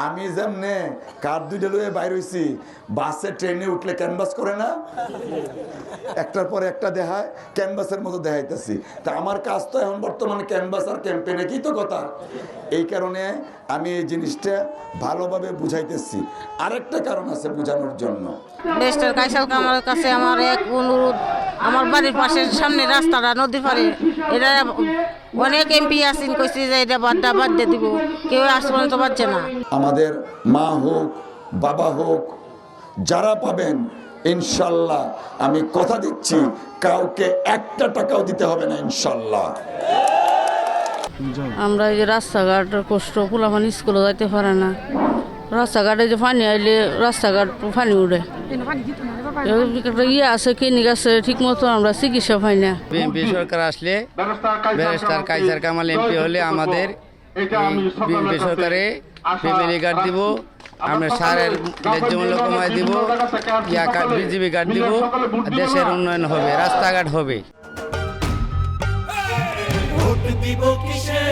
আমি যেমনে কার দুইটা লয়ে বাইর হইছি, বাসে ট্রেনে উঠলে ক্যানভাস করে না, একটার পর একটা দেখায়, ক্যানভাসের মতো দেখাইতেছি। তা আমার কাজ তো এখন বর্তমানে ক্যানভাস আর ক্যাম্পেইনে কি তো কথা। এই কারণে আমি এই জিনিসটা ভালোভাবে বুঝাইতেছি। আরেকটা কারণ আছে বোঝানোর জন্য। দেশটার কাইসাল কামালের কাছে আমার এক অনুরোধ, আমার বাড়ির পাশের সামনে রাস্তাটা নদী পারে, এটা অনেক এমপি আছেন, কইছি যে এটা বাদ দিয়ে দিব, কেউ আজ পর্যন্ত পাচ্ছে না। আমাদের মা হোক বাবা হোক যারা পাবেন, ইনশাল্লাহ আমি কথা দিচ্ছি কাউকে একটা টাকাও দিতে হবে না ইনশাল্লাহ। আমরা এই যে রাস্তাঘাটের কষ্ট, পোলাপান স্কুলে যাইতে পারে না, রাস্তাঘাটে যে পানি আইলে রাস্তাঘাট পানি উঠে, ইয়ে আছে ক্লিনিক আছে, ঠিক মতো আমরা চিকিৎসা পাই না। বিএনপি সরকার আসলে, ব্যারিস্টার কাইসার কামাল এমপি হলে আমাদের বিএনপি সরকারে ফ্যামিলি কার্ড দিব, আমরা সারের ন্যায্য মূল্য কমায় দিব, বিজিবি কার্ড দিব, দেশের উন্নয়ন হবে, রাস্তাঘাট হবে। ভোট দিব কিসে